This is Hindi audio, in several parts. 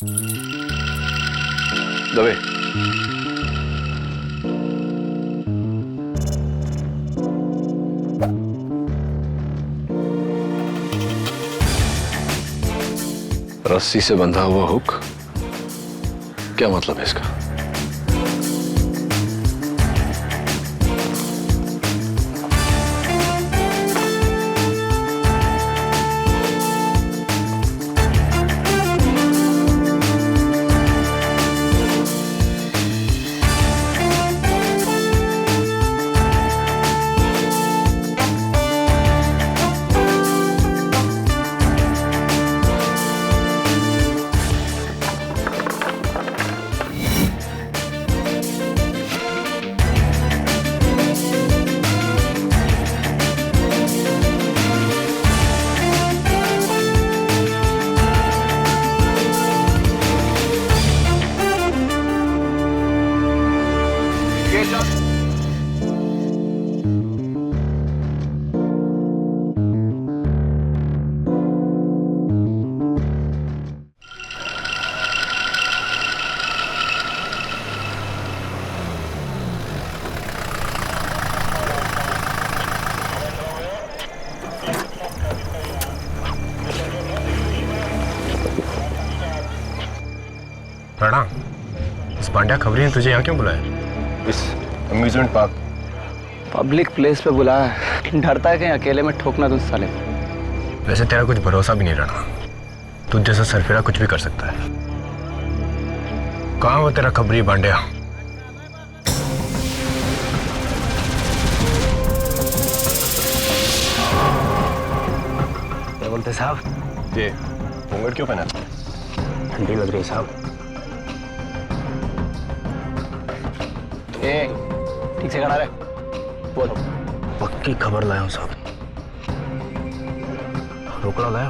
दबे। रस्सी से बंधा हुआ हुक, क्या मतलब है इसका? राणा, इस पांड्या खबरी ने तुझे यहाँ क्यों बुलाया? इस अम्यूजमेंट पार्क पब्लिक प्लेस पे बुलाया, डरता है कहीं अकेले में ठोकना तुझ साले। वैसे तेरा कुछ भरोसा भी नहीं रहा। तुझ जैसा सरफिरा कुछ भी कर सकता है। कहाँ वो तेरा खबरी पांड्या? क्या बोलते साहब? ये घूंघट क्यों पहना? ठंडी लग रही साहब। ठीक से खड़ा रहे। बोलो। पक्की खबर लाया हूँ साहब। रोकड़ा लाया।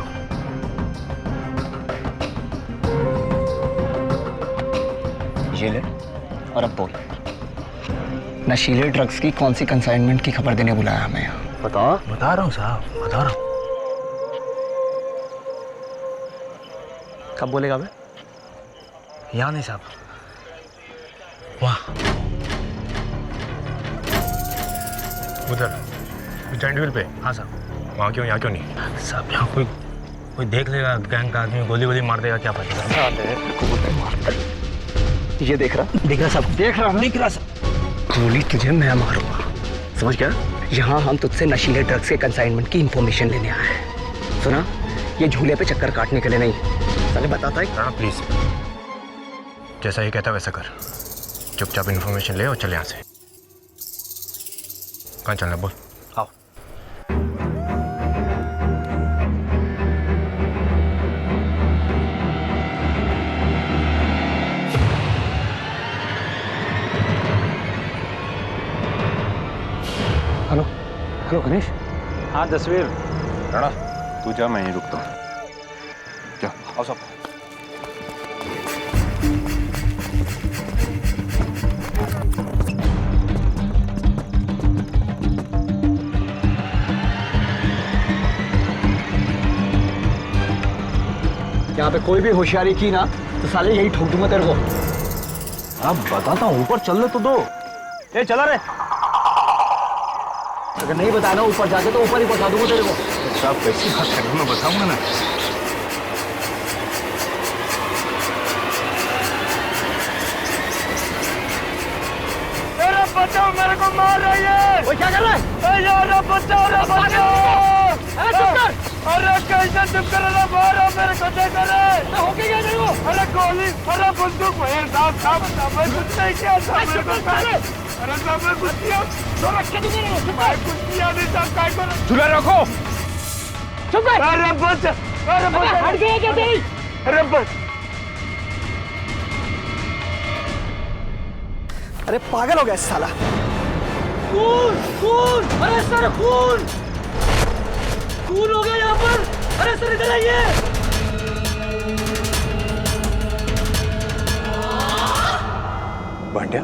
ये ले और अब बोल, नशीले ड्रग्स की कौन सी कंसाइनमेंट की खबर देने बुलाया हमें यहाँ? बता रहा हूँ साहब, बता रहा हूँ। कब बोलेगा बे? यहाँ नहीं साहब, वाह उधर जॉइंट व्हील पे। हाँ साहब, वहाँ क्यों, यहाँ क्यों नहीं साहब? यहाँ कोई देख लेगा, गैंग का आदमी गोली गोली मार देगा, क्या पता। ये देख रहा सब, देख रहा सब। गोली तुझे मैं मारूंगा, समझ गया? यहाँ हम तुझसे नशीले ड्रग्स के कंसाइनमेंट की इंफॉर्मेशन लेने आए हैं। सुना, ये झूले पे चक्कर काटने के लिए नहीं। साले बताता है। राणा प्लीज, जैसा ये कहता वैसा कर। चुपचाप इन्फॉर्मेशन ले और चले यहाँ से। कहाँ चलना बोल? आओ। Hello hello Ganesh. हाँ जसवीर। राणा तू जा, मैं यहीं रुकता हूँ। क्या? आओ सब। यहाँ पे कोई भी होशियारी की ना तो साले यही ठोक दूंगा तेरे को। अब बताता हूँ, ऊपर चल ले तो दो। ए चला रे। अगर नहीं बताया ना ऊपर जाके तो ऊपर ही पहुंचा दूंगा तेरे को। साहब कैसी बात करें, मैं बताऊंगा ना। बचाओ, मेरे को मार रही है। वो क्या कर रहा है? यार बचाओ, अरे चुप कर। अरे कैसे चुप कर रहा? मारो मेरे को, देख रहे हो क्या गया तेरे को? अरे गोली, अरे बंदूक मेरे साथ था। मैं कुछ नहीं किया था। मेरे को अरे साहब मैं कुछ किया, मैं कुछ किया नहीं साहब। काय को झूला रखो। चुप कर। अरे बच, अरे बच, हट गया क्या तेरी? अरे बच। अरे पागल हो गया साला। खून खून, अरे सर खून खून हो गया यहाँ पर। अरे सर इधर आइए। पांड्या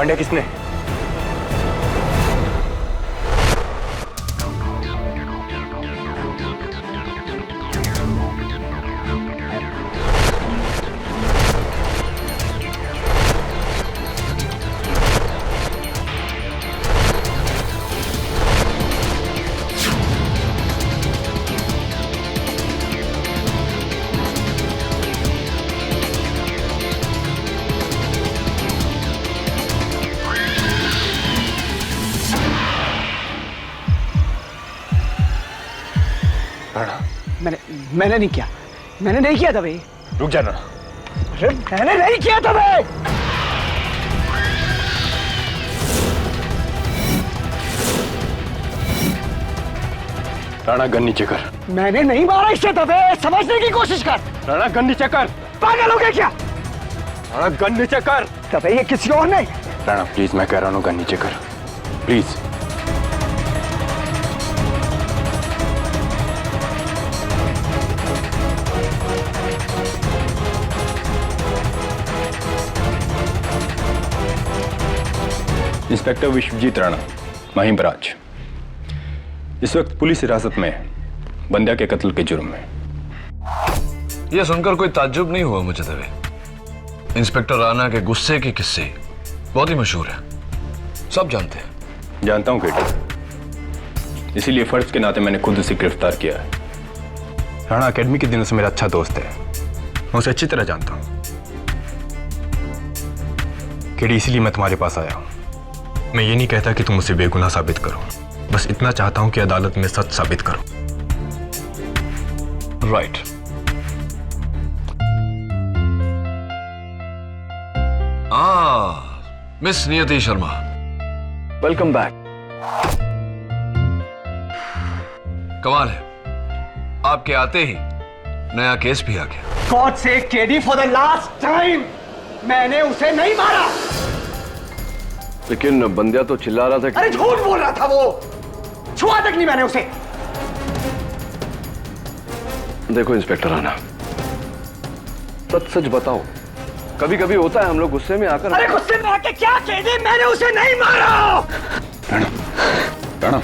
पांड्या किसने? मैंने नहीं किया, मैंने नहीं किया दवे। रुक जाना। अरे मैंने नहीं किया दवे। राणा गन नीचे कर। मैंने नहीं मारा इसे दवे, समझने की कोशिश कर। राणा गन नीचे कर। पागल हो गए क्या? राणा गन नीचे कर। दवे ये किसी और नहीं। राणा प्लीज, मैं कह रहा हूँ गन नीचे कर please. Inspector Vishwajeet Rana, Mahim branch, इस वक्त पुलिस हिरासत में है बंद्या के कत्ल के जुर्म में। यह सुनकर कोई ताज्जुब नहीं हुआ मुझे दवे। इंस्पेक्टर राणा के गुस्से के किस्से बहुत ही मशहूर है, सब जानते हैं। जानता हूं केटी, इसीलिए फर्ज के नाते मैंने खुद उसे गिरफ्तार किया है। राणा एकेडमी के दिनों से मेरा अच्छा दोस्त है, मैं उसे अच्छी तरह जानता हूं। केटी, इसीलिए मैं तुम्हारे पास आया हूं। मैं ये नहीं कहता कि तुम उसे बेगुनाह साबित करो, बस इतना चाहता हूं कि अदालत में सच साबित करो। राइट। मिस नियति शर्मा, वेलकम बैक। कमाल है, आपके आते ही नया केस भी आ गया। गॉड से KD, for the last time, मैंने उसे नहीं मारा। लेकिन बंद्या तो चिल्ला रहा था कि... अरे झूठ बोल रहा था वो, छुआ तक नहीं मैंने उसे। देखो इंस्पेक्टर राणा, सच सच बताओ, कभी कभी होता है हम लोग गुस्से में आकर... अरे गुस्से में आके क्या केडी, मैंने उसे नहीं मारा। राणा, राणा,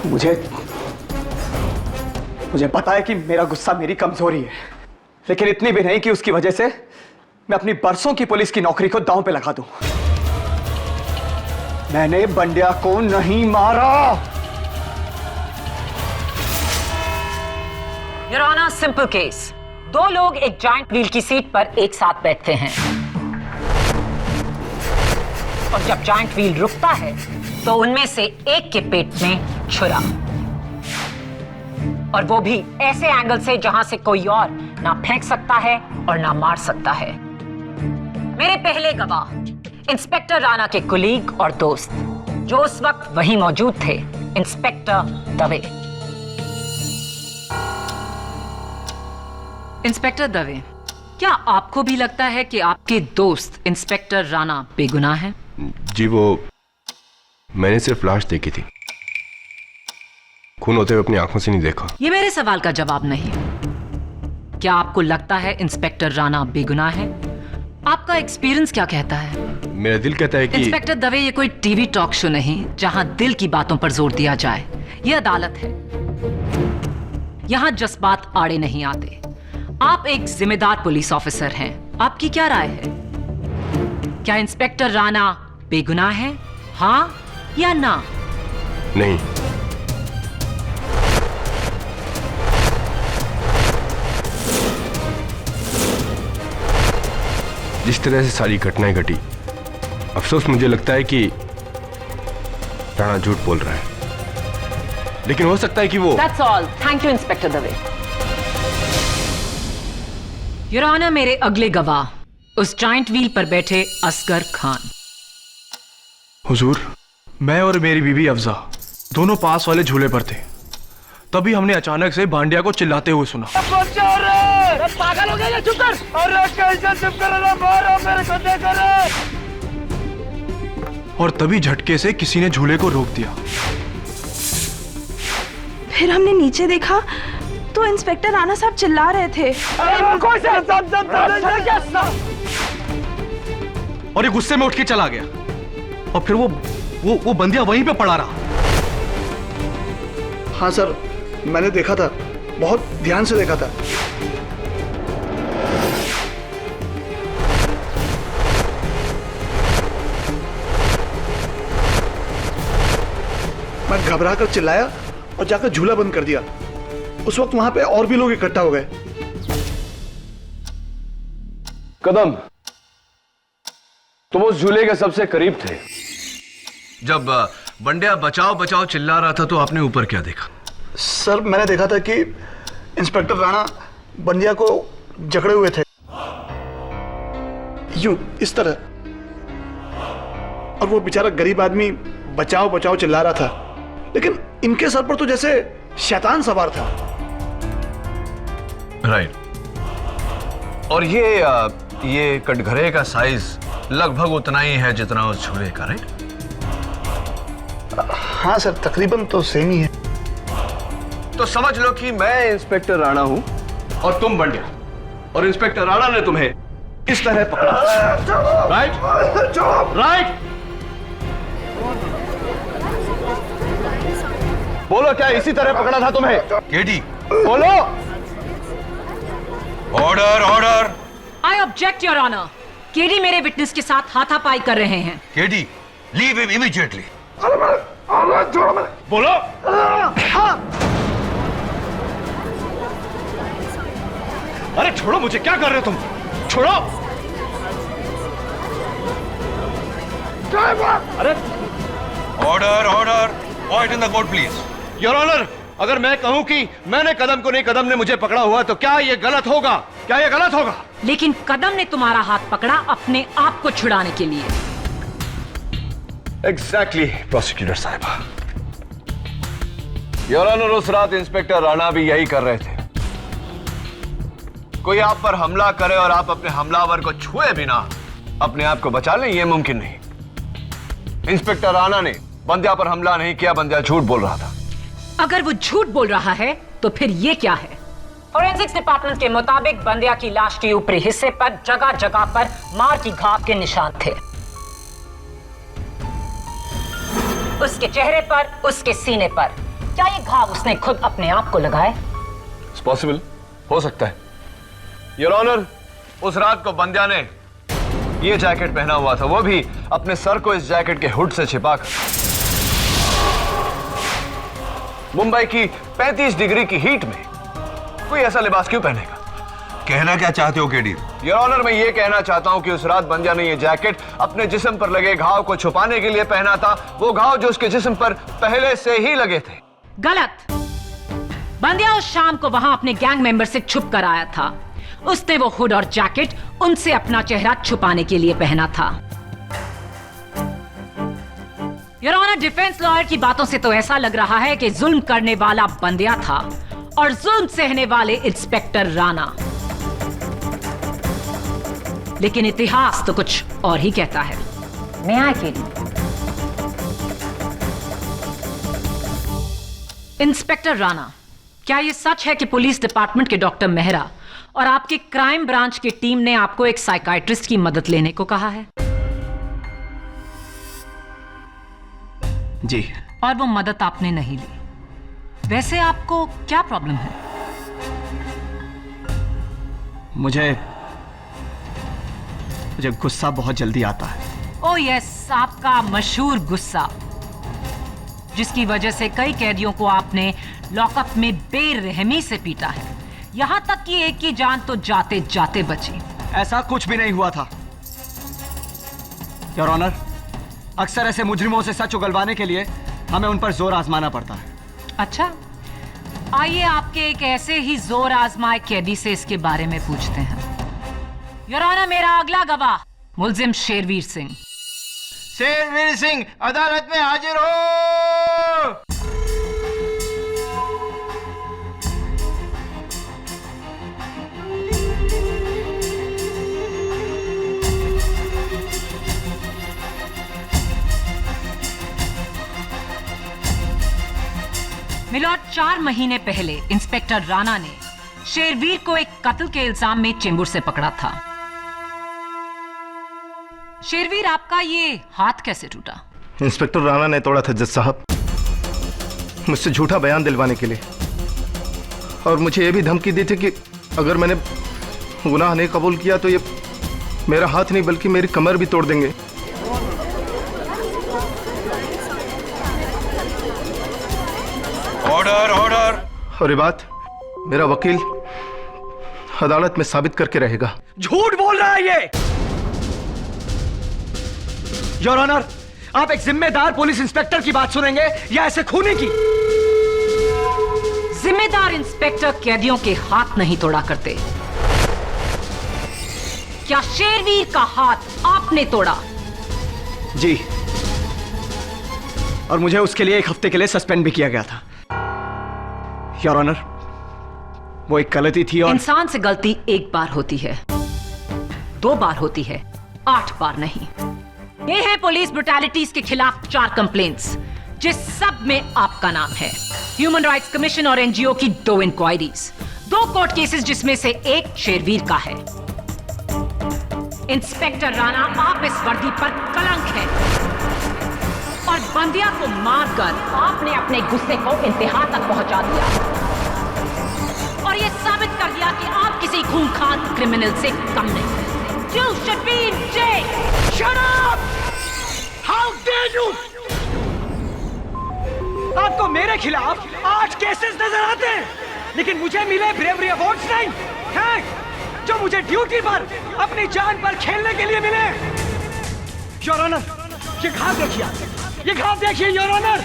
मुझे पता है कि मेरा गुस्सा मेरी कमजोरी है, लेकिन इतनी भी नहीं कि उसकी वजह से मैं अपनी बरसों की पुलिस की नौकरी को दांव पे लगा दूं। मैंने बंड्या को नहीं मारा। Your honour, simple case. दो लोग एक जॉइंट व्हील की सीट पर एक साथ बैठते हैं और जब जॉइंट व्हील रुकता है तो उनमें से एक के पेट में छुरा, और वो भी ऐसे एंगल से जहां से कोई और ना फेंक सकता है और ना मार सकता है। मेरे पहले गवाह इंस्पेक्टर राणा के कुलीग और दोस्त जो उस वक्त वहीं मौजूद थे, इंस्पेक्टर दवे। इंस्पेक्टर दवे, क्या आपको भी लगता है कि आपके दोस्त इंस्पेक्टर राणा बेगुनाह हैं? जी, वो मैंने सिर्फ लाश देखी थी, खून होते हुए अपनी आंखों से नहीं देखा। ये मेरे सवाल का जवाब नहीं। क्या आपको लगता है इंस्पेक्टर राणा बेगुनाह है? आपका एक्सपीरियंस क्या कहता है? मेरा दिल कहता है कि... इंस्पेक्टर दवे, ये कोई टीवी टॉक शो नहीं जहां दिल की बातों पर जोर दिया जाए। ये अदालत है, यहां जज्बात आड़े नहीं आते। आप एक जिम्मेदार पुलिस ऑफिसर हैं, आपकी क्या राय है? क्या इंस्पेक्टर राणा बेगुनाह है, हाँ या ना? नहीं। जिस तरह से सारी घटनाएं घटी, अफसोस मुझे लगता है कि राणा झूठ बोल रहा है, लेकिन हो सकता है कि वो... That's all. Thank you, inspector Dave. Your honour, मेरे अगले गवाह उस जॉइंट व्हील पर बैठे असगर खान। हुजूर, मैं और मेरी बीवी अफजा दोनों पास वाले झूले पर थे, तभी हमने अचानक से भांडिया को चिल्लाते हुए सुना। पागल हो गया, चुप कर। अरे कैसे चुप कर रहा, मारो मेरे को, देखो रे। और तभी झटके से किसी ने झूले को रोक दिया। फिर हमने नीचे देखा तो इंस्पेक्टर राणा साहब चिल्ला रहे थे। और ये गुस्से में उठ के चला गया और फिर वो बंदिया वहीं पे पड़ा रहा। हाँ सर, मैंने देखा था, बहुत ध्यान से देखा था। मैं घबरा कर चिल्लाया और जाकर झूला बंद कर दिया। उस वक्त वहां पे और भी लोग इकट्ठा हो गए। कदम, तुम उस झूले के सबसे करीब थे। जब बंडिया बचाओ बचाओ चिल्ला रहा था तो आपने ऊपर क्या देखा? सर, मैंने देखा था कि इंस्पेक्टर राणा बंदिया को जकड़े हुए थे, यूं इस तरह, और वो बेचारा गरीब आदमी बचाओ बचाओ चिल्ला रहा था, लेकिन इनके सर पर तो जैसे शैतान सवार था। राइट। और ये कटघरे का साइज लगभग उतना ही है जितना उस झूले का, राइट? हाँ सर, तकरीबन तो सेम ही है। तो समझ लो कि मैं इंस्पेक्टर राणा हूं और तुम बंडिया, और इंस्पेक्टर राणा ने तुम्हें इस तरह पकड़ा, राइट? राइट? बोलो, क्या इसी तरह पकड़ा था तुम्हें? केडी, बोलो। Order order. I object your honour. KD मेरे विटनेस के साथ हाथापाई कर रहे हैं। KD, leave him immediately. बोलो। अरे छोड़ो मुझे, क्या कर रहे हो तुम? छोड़ो। अरे order order. Point in the court please. Your honour, अगर मैं कहूं कि मैंने कदम को नहीं, कदम ने मुझे पकड़ा हुआ, तो क्या ये गलत होगा? क्या ये गलत होगा? लेकिन कदम ने तुम्हारा हाथ पकड़ा अपने आप को छुड़ाने के लिए। एग्जैक्टली प्रोसिक्यूटर साहिबा। योर ऑनर, उस रात इंस्पेक्टर राणा भी यही कर रहे थे। कोई आप पर हमला करे और आप अपने हमलावर को छुए बिना अपने आप को बचा लें, यह मुमकिन नहीं। इंस्पेक्टर राणा ने बंदिया पर हमला नहीं किया, बंदिया झूठ बोल रहा था। अगर वो झूठ बोल रहा है तो फिर ये क्या है? फोरेंसिक्स डिपार्टमेंट के मुताबिक बंदिया की लाश के ऊपरी हिस्से पर जगह जगह पर मार की घाव के निशान थे। उसके चेहरे पर, उसके सीने पर। क्या ये घाव उसने खुद अपने आप को लगाए? इट्स पॉसिबल, हो सकता है। योर ऑनर, उस रात को बंदिया ने ये जैकेट पहना हुआ था, वो भी अपने सर को इस जैकेट के हुड से छिपाकर। मुंबई की 35 डिग्री की हीट में कोई ऐसा लिबास क्यों पहनेगा? कहना क्या चाहते हो केडी? योर ऑनर, मैं ये कहना चाहता हूं कि उस रात बंदिया ने ये जैकेट अपने जिस्म पर लगे घाव को छुपाने के लिए पहना था, वो घाव जो उसके जिस्म पर पहले से ही लगे थे। गलत। बंदिया उस शाम को वहां अपने गैंग मेंबर से छुप कर आया था। उसने वो हुड और जैकेट उनसे अपना चेहरा छुपाने के लिए पहना था। योर ऑनर, डिफेंस लॉयर की बातों से तो ऐसा लग रहा है कि जुल्म करने वाला बंदिया था और जुल्म सहने वाले इंस्पेक्टर राणा। लेकिन इतिहास तो कुछ और ही कहता है। मैं अकेली। इंस्पेक्टर राणा, क्या यह सच है कि पुलिस डिपार्टमेंट के डॉक्टर मेहरा और आपके क्राइम ब्रांच की टीम ने आपको एक साइकाइट्रिस्ट की मदद लेने को कहा है? जी। और वो मदद आपने नहीं ली। वैसे आपको क्या प्रॉब्लम है? मुझे गुस्सा बहुत जल्दी आता है। ओह यस, आपका मशहूर गुस्सा, जिसकी वजह से कई कैदियों को आपने लॉकअप में बेरहमी से पीटा है। यहां तक कि एक की जान तो जाते जाते बची। ऐसा कुछ भी नहीं हुआ था योर ऑनर। अक्सर ऐसे मुजरिमों से सच उगलवाने के लिए हमें उन पर जोर आजमाना पड़ता है। अच्छा, आइए आपके एक ऐसे ही जोर आजमाए कैदी से इसके बारे में पूछते हैं। योर ऑनर, मेरा अगला गवाह मुलजिम शेरवीर सिंह। शेरवीर सिंह, अदालत में हाजिर हो। मिलोड 4 महीने पहले इंस्पेक्टर राणा ने शेरवीर को एक कत्ल के इल्जाम में चेंबूर से पकड़ा था। शेरवीर, आपका ये हाथ कैसे टूटा? इंस्पेक्टर राणा ने तोड़ा था जज साहब, मुझसे झूठा बयान दिलवाने के लिए, और मुझे यह भी धमकी दी थी कि अगर मैंने गुनाह नहीं कबूल किया तो ये मेरा हाथ नहीं बल्कि मेरी कमर भी तोड़ देंगे। Order order. और ये बात मेरा वकील अदालत में साबित करके रहेगा। झूठ बोल रहा है ये। योर ऑनर, आप एक जिम्मेदार पुलिस इंस्पेक्टर की बात सुनेंगे या ऐसे खूनी की? जिम्मेदार इंस्पेक्टर कैदियों के हाथ नहीं तोड़ा करते। क्या शेरवीर का हाथ आपने तोड़ा? जी, और मुझे उसके लिए 1 हफ्ते के लिए सस्पेंड भी किया गया था। योर ऑनर, वो एक गलती थी और इंसान से गलती एक बार होती है, 2 बार होती है, 8 बार नहीं। ये है पुलिस ब्रुटैलिटीज के खिलाफ 4 कंप्लेंट्स, जिस सब में आपका नाम है। ह्यूमन राइट्स कमीशन और एनजीओ की 2 इंक्वायरीज, 2 कोर्ट केसेस जिसमें से एक शेरवीर का है। इंस्पेक्टर राणा, आप इस वर्दी पर कलंक है और बंदिया को मारकर आपने अपने गुस्से को इंतहा तक पहुंचा दिया और यह साबित कर दिया कि आप किसी खूंखार क्रिमिनल से कम नहीं। You should be in jail. Shut up! How dare you! आपको मेरे खिलाफ 8 केसेस नजर आते हैं, लेकिन मुझे मिले ब्रेवरी अवार्ड्स नहीं हैं, जो मुझे ड्यूटी पर अपनी जान पर खेलने के लिए मिले। योर ऑनर, ये घाव देखिए, ये घाव देखिए योर ऑनर।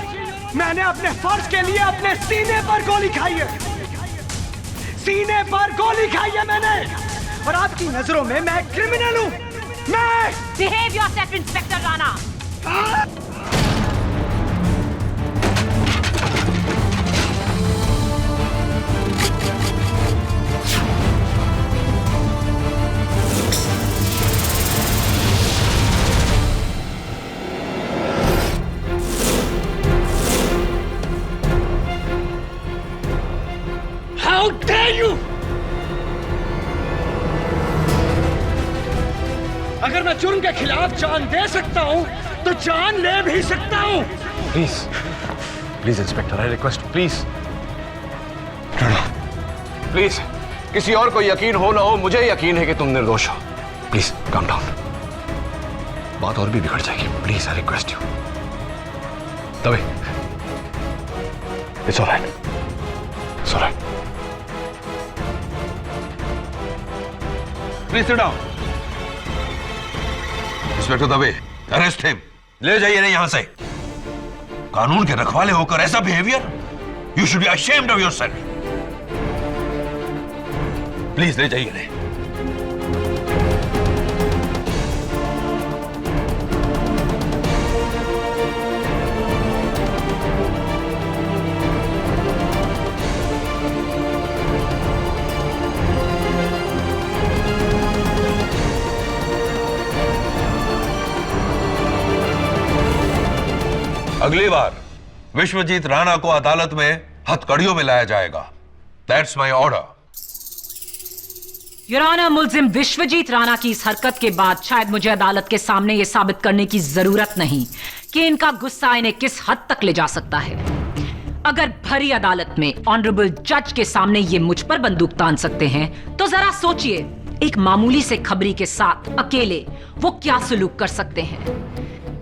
मैंने अपने फर्ज के लिए अपने सीने पर गोली खाई है, सीने पर गोली खाई है मैंने, और आपकी नजरों में मैं क्रिमिनल हूं। मैं Behave yourself, inspector Rana. How dare you! अगर मैं जुर्म के खिलाफ जान दे सकता हूं तो जान ले भी सकता हूं। Please please inspector, I request, please please, किसी और को यकीन हो ना हो, मुझे यकीन है कि तुम निर्दोष हो। प्लीज काम डाउन, बात और भी बिगड़ जाएगी। Please I request you. तभी it's alright, it's alright. Please sit down. Inspector Dave, arrest him. ले जाइए ना यहां से। कानून के रखवाले होकर ऐसा behaviour, you should be ashamed of yourself. Please ले जाइए ना। अगली बार विश्वजीत राणा को अदालत में हथकड़ियों में लाया जाएगा। That's my order. Your honour, मुल्जिम विश्वजीत राणा की इस हरकत के बाद शायद मुझे अदालत के सामने यह साबित करने की जरूरत नहीं कि इनका गुस्सा इन्हें किस हद तक ले जा सकता है। अगर भरी अदालत में ऑनरेबल जज के सामने ये मुझ पर बंदूक तान सकते हैं, तो जरा सोचिए एक मामूली से खबरी के साथ अकेले वो क्या सलूक कर सकते हैं।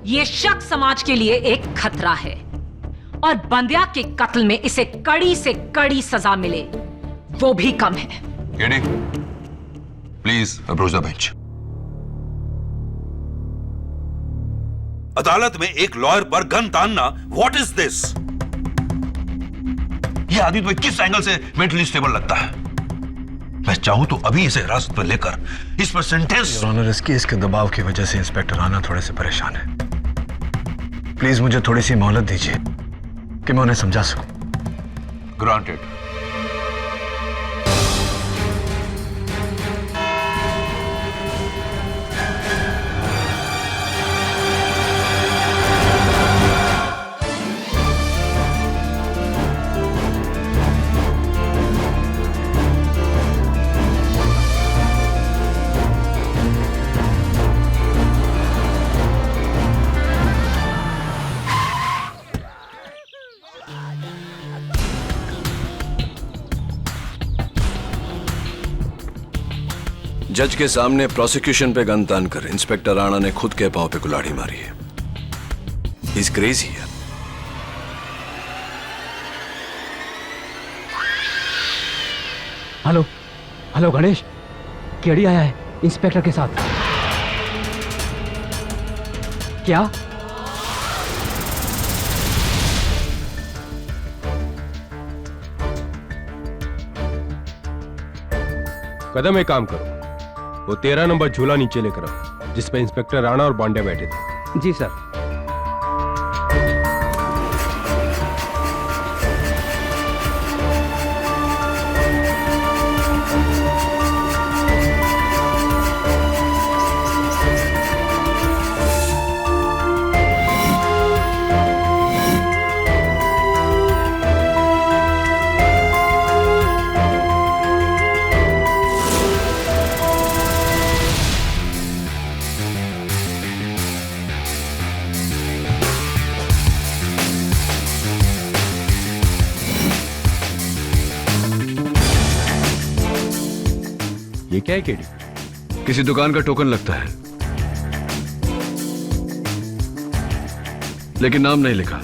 ये शख्स समाज के लिए एक खतरा है और बंदिया के कत्ल में इसे कड़ी से कड़ी सजा मिले वो भी कम है। KD, please approach the bench. अदालत में एक लॉयर पर गन तानना, व्हाट इज दिस? यह आदमी तुम्हें किस एंगल से मेंटली स्टेबल लगता है? मैं चाहूं तो अभी इसे हिरासत में लेकर इस पर सेंटेंस। योर ऑनर, इस केस के दबाव की वजह से इंस्पेक्टर राणा थोड़े से परेशान है। प्लीज मुझे थोड़ी सी मोहलत दीजिए कि मैं उन्हें समझा सकूं। ग्रांटेड। जज के सामने प्रोसिक्यूशन पे गन तान कर इंस्पेक्टर राणा ने खुद के पांव पे कुल्हाड़ी मारी है। He's crazy है। हेलो हेलो गणेश, केडी आया है इंस्पेक्टर के साथ। क्या? कदम एक काम करो, वो 13 नंबर झूला नीचे लेकर आओ जिस पे इंस्पेक्टर राणा और बांडिया बैठे थे। जी सर। ये क्या है केडी? किसी दुकान का टोकन लगता है, लेकिन नाम नहीं लिखा।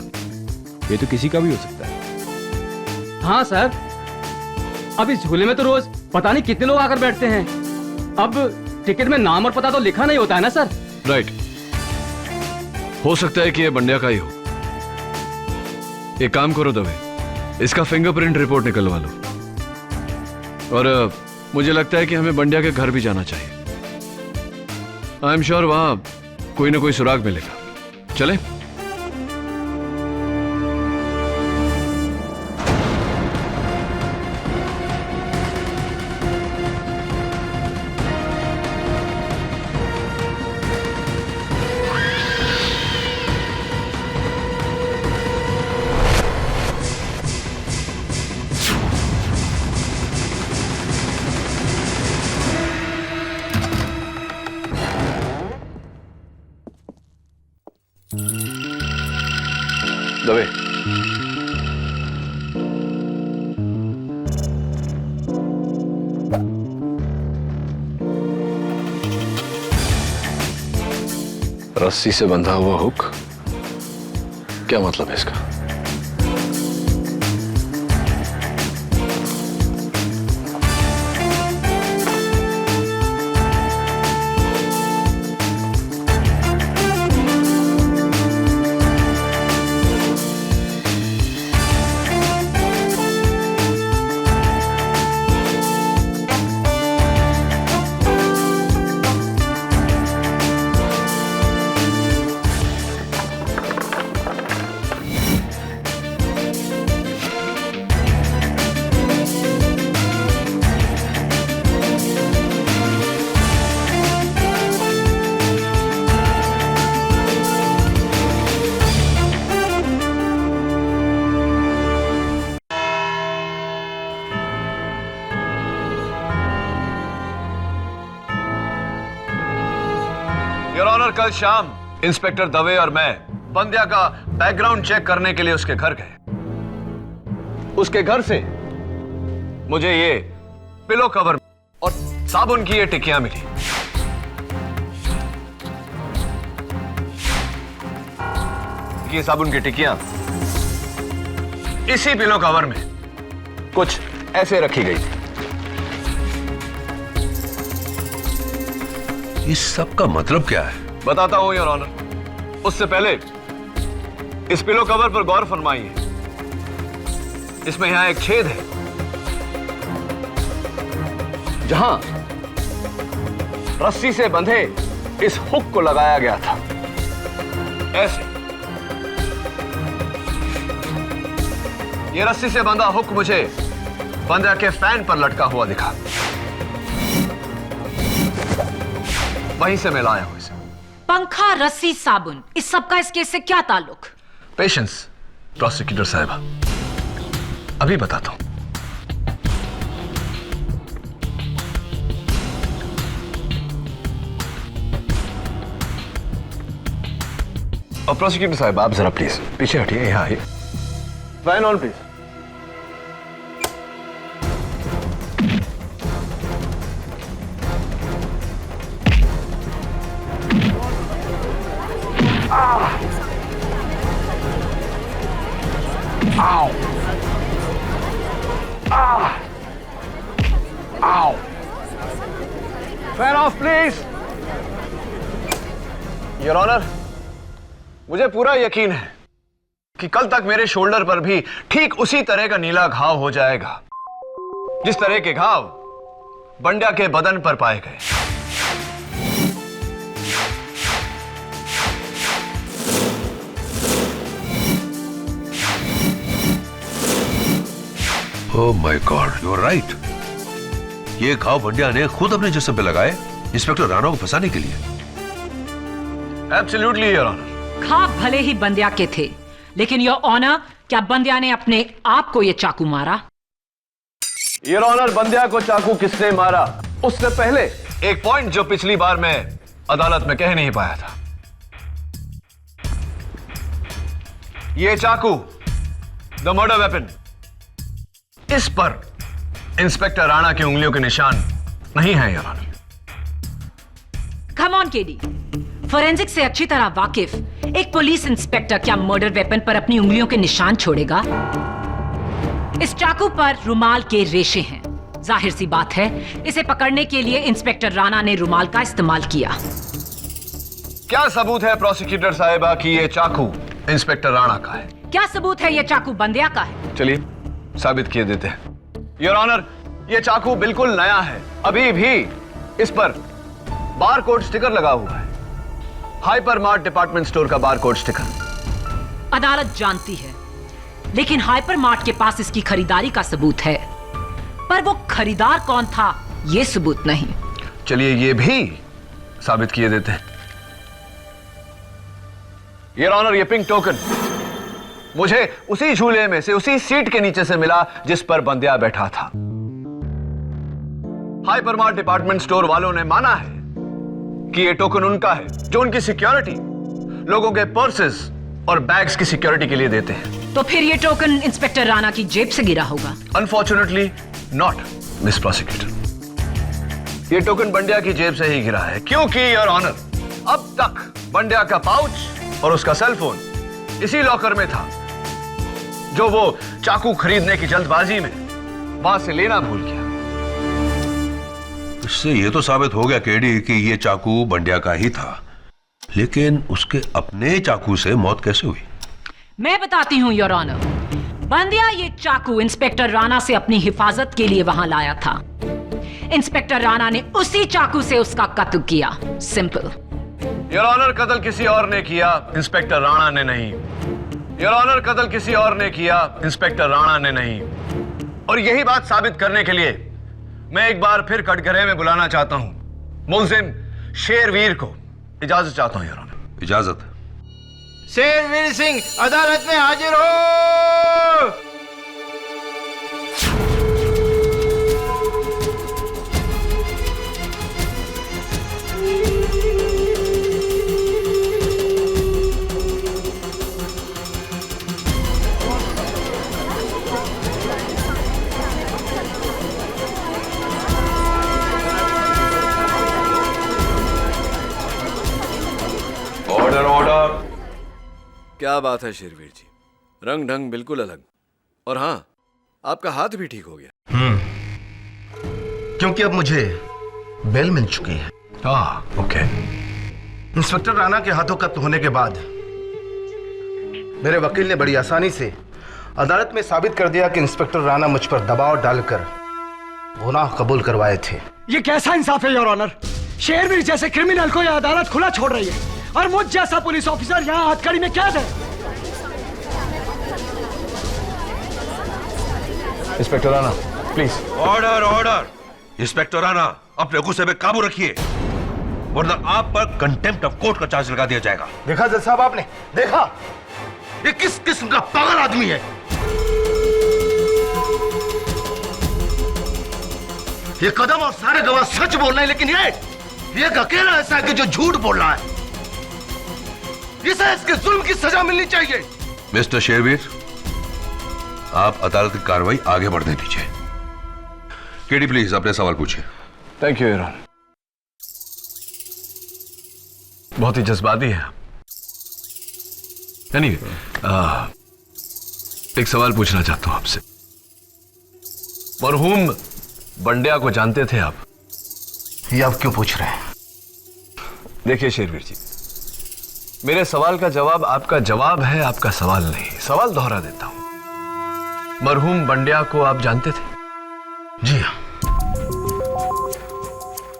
ये तो किसी का भी हो सकता है। हाँ सर, अब इस झूले में तो रोज पता नहीं कितने लोग आकर बैठते हैं। अब टिकट में नाम और पता तो लिखा नहीं होता है ना सर। राइट, हो सकता है कि ये बंडिया का ही हो। एक काम करो दवे, इसका फिंगरप्रिंट रिपोर्ट निकलवा लो। और मुझे लगता है कि हमें बंडिया के घर भी जाना चाहिए। आई एम श्योर वहां कोई ना कोई सुराग मिलेगा। चले? दवे, रस्सी से बंधा हुआ हुक, क्या मतलब है इसका? योर ऑनर, कल शाम इंस्पेक्टर दवे और मैं बंदिया का बैकग्राउंड चेक करने के लिए उसके घर गए। उसके घर से मुझे ये पिलो कवर और साबुन की ये टिकियां मिली। ये साबुन की टिकियां इसी पिलो कवर में कुछ ऐसे रखी गई थी। इस सब का मतलब क्या है? बताता हूं योर ऑनर। उससे पहले इस पिलो कवर पर गौर फरमाइए। इसमें यहां एक छेद है जहां रस्सी से बंधे इस हुक को लगाया गया था। ऐसे ये रस्सी से बंधा हुक मुझे बंदिया के फैन पर लटका हुआ दिखा। वहीं से मैं लाया हूं इसे। पंखा, रस्सी, साबुन, इस सब का इस केस से क्या ताल्लुक? पेशेंस प्रोसिक्यूटर साहिबा, अभी बताता हूं। और प्रोसिक्यूटर साहिबा, आप जरा प्लीज पीछे हटिए, यहां आइए। Fan on please. Ow! Ah! Ow! Fan off, please! Your honour, मुझे पूरा यकीन है कि कल तक मेरे शोल्डर पर भी ठीक उसी तरह का नीला घाव हो जाएगा जिस तरह के घाव बंड्या के बदन पर पाए गए। Oh my god, you are right. ये घाव बंड्या ने खुद अपने जिस्म पे लगाए इंस्पेक्टर राणा को फंसाने के लिए। Absolutely your honour. घाव भले ही बंद्या के थे, लेकिन योर ऑनर, क्या बंद्या ने अपने आप को यह चाकू मारा? योर ऑनर, बंद्या को चाकू किसने मारा उससे पहले एक पॉइंट जो पिछली बार मैं अदालत में कह नहीं पाया था। यह चाकू, द मर्डर वेपन, इस पर इंस्पेक्टर राणा की उंगलियों के निशान नहीं है your honour. Come on KD, forensic से अच्छी तरह वाकिफ एक पुलिस इंस्पेक्टर क्या मर्डर वेपन पर अपनी उंगलियों के निशान छोड़ेगा? इस चाकू पर रुमाल के रेशे हैं। जाहिर सी बात है, इसे पकड़ने के लिए इंस्पेक्टर राणा ने रुमाल का इस्तेमाल किया। क्या सबूत है प्रोसिक्यूटर साहिबा कि यह चाकू इंस्पेक्टर राणा का है? क्या सबूत है यह चाकू बंद्या का है? चलिए साबित किए देते हैं। योर ऑनर, यह चाकू बिल्कुल नया है। अभी भी इस पर बारकोड स्टिकर लगा हुआ है, हाइपरमार्ट डिपार्टमेंट स्टोर का बारकोड स्टिकर। अदालत जानती है, लेकिन हाइपरमार्ट के पास इसकी खरीदारी का सबूत है, पर वो खरीदार कौन था यह सबूत नहीं। चलिए ये भी साबित किए देते हैं। योर ऑनर, ये पिंक टोकन मुझे उसी झूले में से, उसी सीट के नीचे से मिला जिस पर बंद्या बैठा था। हाइपरमार्ट डिपार्टमेंट स्टोर वालों ने माना है कि यह टोकन उनका है, जो उनकी सिक्योरिटी लोगों के पर्सेस और बैग्स की सिक्योरिटी के लिए देते हैं। तो फिर यह टोकन इंस्पेक्टर राणा की जेब से गिरा होगा? Unfortunately not, miss prosecutor. यह टोकन बंड्या की जेब से ही गिरा है, क्योंकि योर ऑनर, अब तक बंड्या का पाउच और उसका सेलफोन इसी लॉकर में था, जो वो चाकू खरीदने की जल्दबाजी में वहां से लेना भूल गया। इससे यह तो साबित हो गया केडी कि यह चाकू बंड्या का ही था, लेकिन उसके अपने चाकू से मौत कैसे हुई? मैं बताती हूं योर ऑनर। बंद्या ये चाकू इंस्पेक्टर राणा से अपनी हिफाजत के लिए वहां लाया था। इंस्पेक्टर राणा ने उसी चाकू से उसका कत्ल किया। सिंपल। योर ऑनर, कत्ल किसी और ने किया, इंस्पेक्टर राणा ने नहीं। योर ऑनर, कत्ल किसी और ने किया, इंस्पेक्टर राणा ने नहीं। और यही बात साबित करने के लिए मैं एक बार फिर कटघरे में बुलाना चाहता हूं मुलजिम शेरवीर को। इजाजत चाहता हूं योर ऑनर। इजाजत। शेरवीर सिंह अदालत में हाजिर हो। Order order. क्या बात है शेरवीर जी, रंग ढंग बिल्कुल अलग। और हाँ, आपका हाथ भी ठीक हो गया। क्योंकि अब मुझे बेल मिल चुकी है। ओके। इंस्पेक्टर राणा के हाथों कत्ल होने के बाद मेरे वकील ने बड़ी आसानी से अदालत में साबित कर दिया कि इंस्पेक्टर राणा मुझ पर दबाव डालकर गुनाह कबूल करवाए थे। ये कैसा इंसाफ है योर ऑनर? शेरवीर जैसे क्रिमिनल को यह अदालत खुला छोड़ रही है और मुझ जैसा पुलिस ऑफिसर यहाँ हथकड़ी में कैद है। Inspector Rana please. Order order. Inspector Rana, अपने गुस्से पे काबू रखिए, वरना आप पर कंटेम्प्ट ऑफ कोर्ट का चार्ज लगा दिया जाएगा। देखा जज साहब, आपने देखा ये किस किस्म का पागल आदमी है। ये कदम और सारे गवाह सच बोल रहे हैं, लेकिन ये एक अकेला ऐसा है कि जो झूठ बोल रहा है। इसे इसके जुल्म की सजा मिलनी चाहिए। मिस्टर शेरवीर, आप अदालत की कार्रवाई आगे बढ़ने दीजिए। केडी प्लीज अपने सवाल पूछिए। Thank you your honour. बहुत ही जज्बाती है। एनीवे, एक सवाल पूछना चाहता हूं आपसे। मरहूम बंड्या को जानते थे आप? ये आप क्यों पूछ रहे हैं? देखिए शेरवीर जी, मेरे सवाल का जवाब आपका जवाब है, आपका सवाल नहीं। सवाल दोहरा देता हूं। मरहूम बंड्या को आप जानते थे? जी हाँ,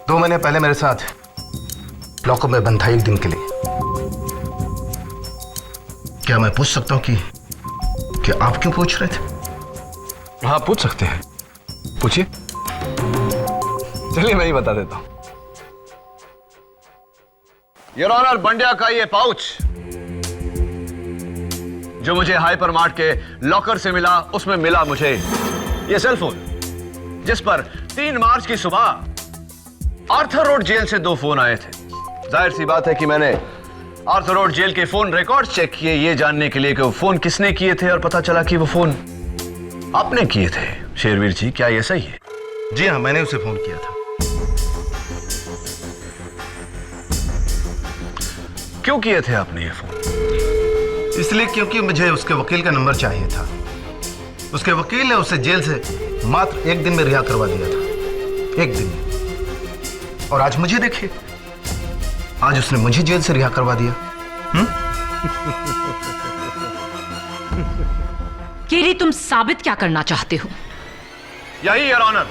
2 महीने पहले मेरे साथ लॉकअप में बंद था 1 दिन के लिए। क्या मैं पूछ सकता हूं कि आप क्यों पूछ रहे थे? हाँ, पूछ सकते हैं, पूछिए। चलिए मैं ही बता देता हूं। योर ऑनर, बंड्या का ये पाउच जो मुझे हाइपर मार्ट के लॉकर से मिला, उसमें मिला मुझे ये सेलफोन, जिस पर 3 मार्च की सुबह आर्थर रोड जेल से 2 फोन आए थे। जाहिर सी बात है कि मैंने आर्थर रोड जेल के फोन रिकॉर्ड चेक किए, ये जानने के लिए कि वो फोन किसने किए थे, और पता चला कि वो फोन आपने किए थे। शेरवीर जी, क्या ये सही है? जी हाँ, मैंने उसे फोन किया था। क्यों किए थे आपने ये फोन? इसलिए क्योंकि मुझे उसके वकील का नंबर चाहिए था। उसके वकील ने उसे जेल से मात्र 1 दिन में रिहा करवा दिया था। 1 दिन में। और आज मुझे देखिए, आज उसने मुझे जेल से रिहा करवा दिया। केरी, तुम साबित क्या करना चाहते हो? यही योर ऑनर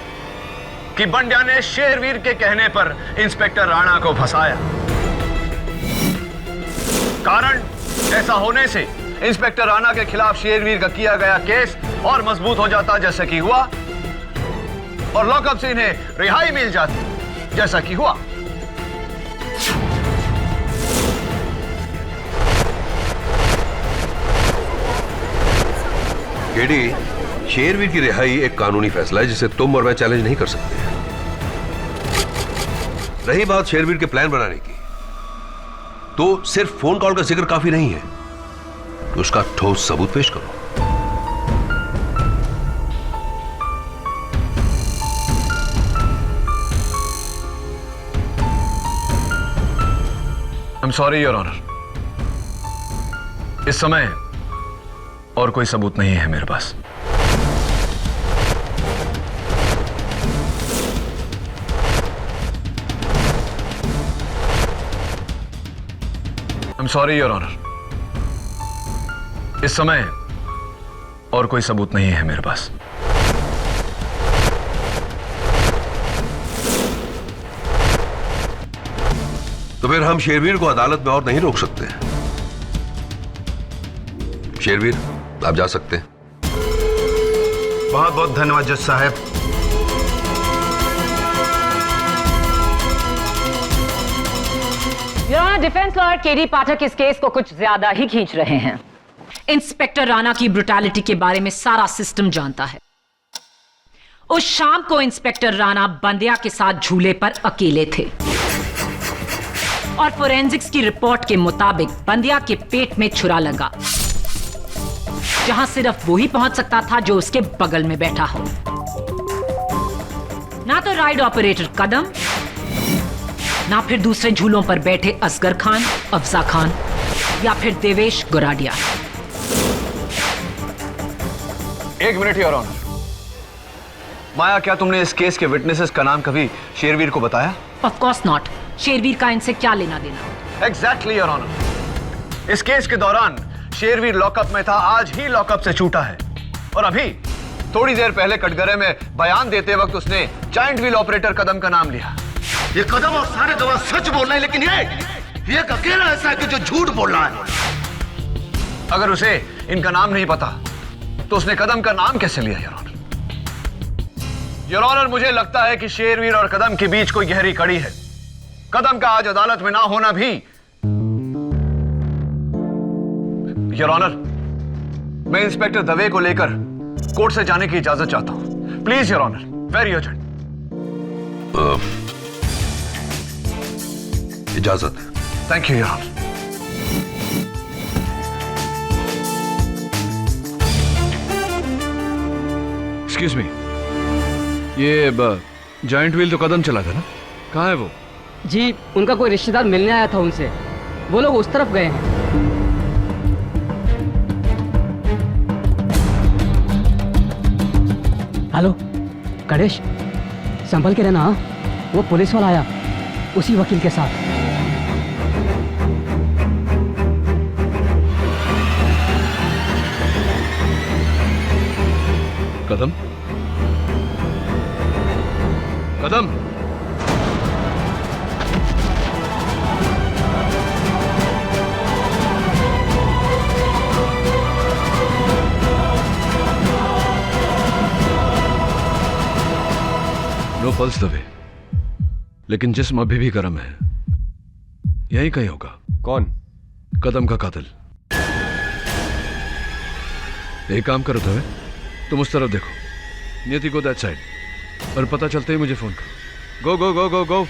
कि बंड्या ने शेरवीर के कहने पर इंस्पेक्टर राणा को फंसाया। कारण ऐसा होने से इंस्पेक्टर राणा के खिलाफ शेरवीर का किया गया केस और मजबूत हो जाता, जैसा कि हुआ, और लॉकअप से इन्हें रिहाई मिल जाती, जैसा कि हुआ। केडी, शेरवीर की रिहाई एक कानूनी फैसला है जिसे तुम और मैं चैलेंज नहीं कर सकते। रही बात शेरवीर के प्लान बनाने की, तो सिर्फ फोन कॉल का जिक्र काफी नहीं है, तो उसका ठोस सबूत पेश करो। I'm sorry, योर ऑनर, इस समय और कोई सबूत नहीं है मेरे पास। I'm sorry, योर ऑनर, इस समय और कोई सबूत नहीं है मेरे पास। तो फिर हम शेरवीर को अदालत में और नहीं रोक सकते। शेरवीर, आप जा सकते हैं। बहुत बहुत धन्यवाद जज साहब। डिफेंस लॉयर केडी पाठक इस केस को कुछ ज्यादा ही खींच रहे हैं। इंस्पेक्टर राणा की ब्रुटैलिटी के बारे में सारा सिस्टम जानता है। उस शाम को इंस्पेक्टर राणा बंड्या के साथ झूले पर अकेले थे और फोरेंसिक्स की रिपोर्ट के मुताबिक बंड्या के पेट में छुरा लगा, जहां सिर्फ वो ही पहुंच सकता था जो उसके बगल में बैठा हो। ना तो राइड ऑपरेटर कदम, ना फिर दूसरे झूलों पर बैठे असगर खान, अफजा खान या फिर Devesh Goradia. 1 minute your honour. Maya, क्या तुमने इस केस के विटनेसेस का नाम कभी शेरवीर को बताया? Of course not. शेरवीर का इनसे क्या लेना देना? Exactly your honour. इस केस के दौरान शेरवीर लॉकअप में था, आज ही लॉकअप से छूटा है, और अभी थोड़ी देर पहले कटघरे में बयान देते वक्त उसने जायंट व्हील ऑपरेटर कदम का नाम लिया। ये कदम और सारे गवाह सच बोल रहे हैं, लेकिन ये एक अकेला ऐसा है कि जो झूठ बोल रहा है। अगर उसे इनका नाम नहीं पता तो उसने कदम का नाम कैसे लिया योर ऑनर? योर ऑनर, मुझे लगता है कि शेरवीर और कदम के बीच कोई गहरी कड़ी है। कदम का आज अदालत में ना होना भी। योर ऑनर, मैं इंस्पेक्टर दवे को लेकर कोर्ट से जाने की इजाजत चाहता हूं। Please your honour, very urgent. इजाजत। Thank you your honour. Excuse me, ये जायंट व्हील तो कदम चला था ना, कहाँ है वो? जी, उनका कोई रिश्तेदार मिलने आया था उनसे, वो लोग उस तरफ गए हैं। हेलो गणेश, संभल के रहना। वो पुलिस वाला आया उसी वकील के साथ। कदम कदम नो पल्स दबे, लेकिन जिस्म अभी भी गर्म है। यही कहीं होगा। कौन? कदम का कातिल। एक काम करो दबे, तुम उस तरफ देखो। नियति को दैट साइड, और पता चलते ही मुझे फोन करो। गो गो गो गो गो।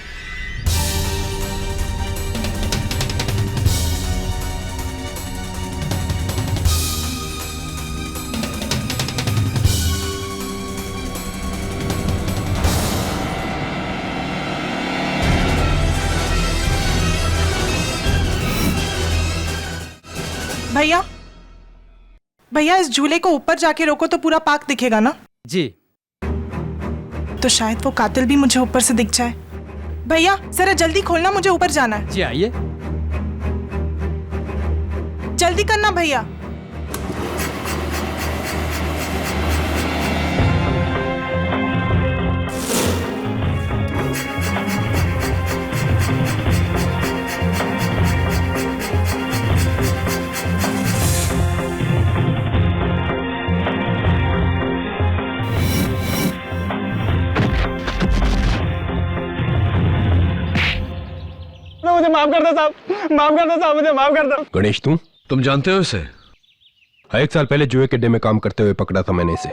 भैया भैया, इस झूले को ऊपर जाके रोको तो पूरा पार्क दिखेगा ना? जी। तो शायद वो कातिल भी मुझे ऊपर से दिख जाए। भैया जरा जल्दी खोलना, मुझे ऊपर जाना है। जी आइए। जल्दी करना भैया। मुझे माफ कर दो साहब, माफ कर दो साहब, मुझे माफ कर दो। गणेश तुम जानते हो इसे? 1 साल पहले जुए के अड्डे में काम करते हुए पकड़ा था मैंने इसे।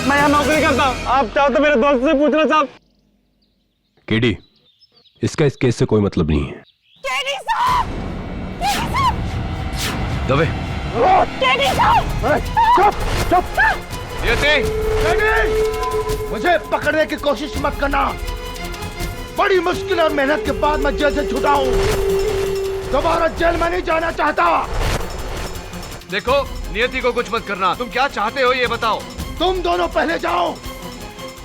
मैं यहाँ नौकरी करता हूँ, आप चाहो तो मेरे दोस्त से पूछ लो साहब। केडी, इसका इस केस से कोई मतलब नहीं है। केडी साहब! केडी साहब! दबे। केडी साहब! चुप चुप। नियति! मुझे पकड़ने की कोशिश मत करना। बड़ी मुश्किल और मेहनत के बाद मैं जेल से छूटा हूँ। दोबारा जेल में नहीं जाना चाहता। देखो, नियति को कुछ मत करना। तुम क्या चाहते हो ये बताओ। तुम दोनों पहले जाओ,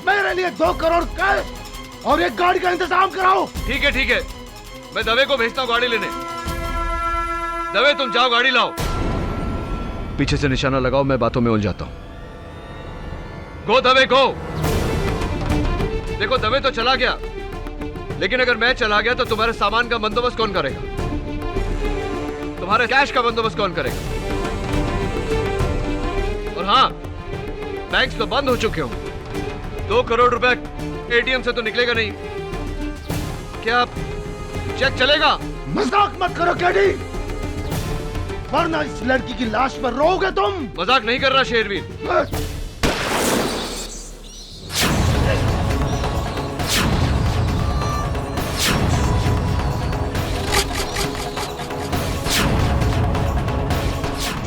मेरे लिए 2 करोड़ कैश और एक गाड़ी का इंतजाम कराओ। ठीक है, मैं दवे को भेजता हूँ गाड़ी लेने। दवे तुम जाओ, गाड़ी लाओ। पीछे से निशाना लगाओ, मैं बातों में उलझाता हूँ। गो दवे गो। देखो दवे तो चला गया, लेकिन अगर मैं चला गया तो तुम्हारे सामान का बंदोबस्त कौन करेगा? तुम्हारे कैश का बंदोबस्त कौन करेगा? और हाँ, बैंक्स तो बंद हो चुके हो। 2 करोड़ रुपए एटीएम से तो निकलेगा नहीं। क्या चेक चलेगा? मजाक मत करो केडी, वरना इस लड़की की लाश पर रोओगे तुम। मजाक नहीं कर रहा शेरवीर।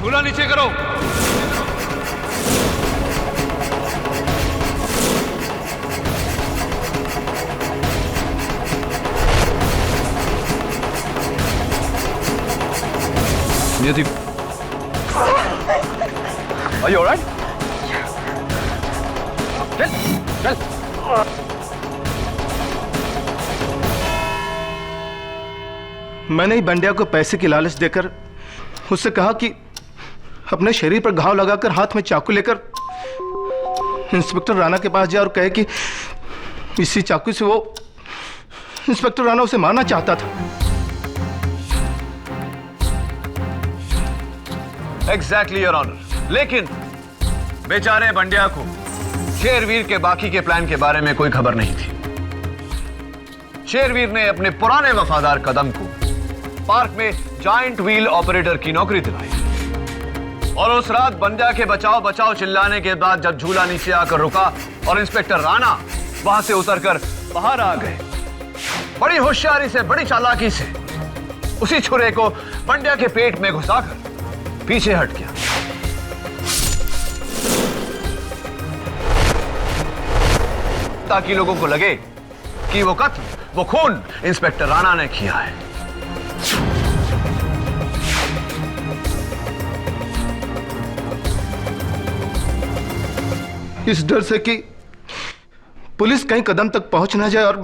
झूला नीचे करो। नियति, Are you all right? चल। मैंने ही बंडिया को पैसे की लालच देकर उससे कहा कि अपने शरीर पर घाव लगाकर हाथ में चाकू लेकर इंस्पेक्टर राणा के पास जाए और कहे कि इसी चाकू से वो इंस्पेक्टर राणा उसे मारना चाहता था। Exactly your honour. लेकिन बेचारे बंडिया को शेरवीर के बाकी के प्लान के बारे में कोई खबर नहीं थी। शेरवीर ने अपने पुराने वफादार कदम को पार्क में जायंट व्हील ऑपरेटर की नौकरी दिलाई, और उस रात बंडिया के बचाओ बचाओ चिल्लाने के बाद जब झूला नीचे आकर रुका और इंस्पेक्टर राणा वहां से उतरकर बाहर आ गए, बड़ी होशियारी से, बड़ी चालाकी से उसी छुरे को बंडिया के पेट में घुसाकर पीछे हट गया। ताकि लोगों को लगे कि वो कत्ल, वो खून इंस्पेक्टर राणा ने किया है। इस डर से कि पुलिस कहीं कदम तक पहुंच ना जाए, और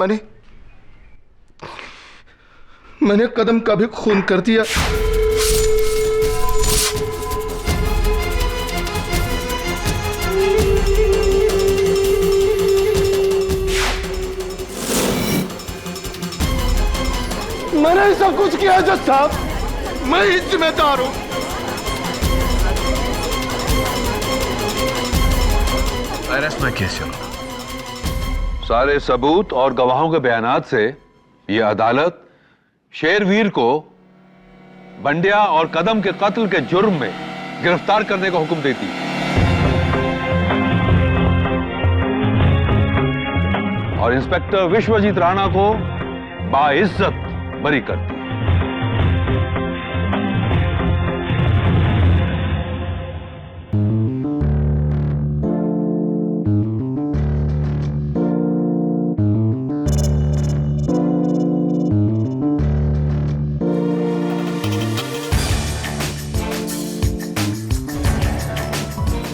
मैंने कदम का भी खून कर दिया। मैंने ऐसा कुछ किया जज साहब, मैं ही जिम्मेदार हूं। Arrest my case your. सारे सबूत और गवाहों के बयानात से यह अदालत शेरवीर को बंड्या और कदम के कत्ल के जुर्म में गिरफ्तार करने का हुक्म देती है और इंस्पेक्टर विश्वजीत राणा को बाइज्जत बरी करती है।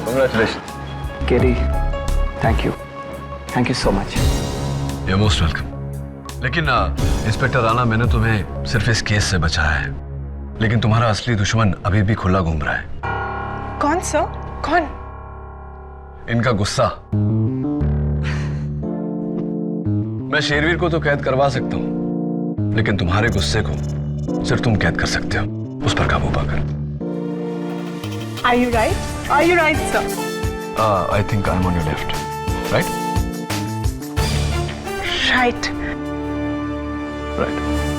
Congratulations. Kerry, thank you so much. You're most welcome. लेकिन इंस्पेक्टर राणा, मैंने तुम्हें सिर्फ इस केस से बचाया है, लेकिन तुम्हारा असली दुश्मन अभी भी खुला घूम रहा है। कौन सर? कौन? इनका गुस्सा। मैं शेरवीर को तो कैद करवा सकता हूं, लेकिन तुम्हारे गुस्से को सिर्फ तुम कैद कर सकते हो, उस पर काबू पाकर। Are you right? Are you right, sir? I think I'm on your left, right? Right. Right.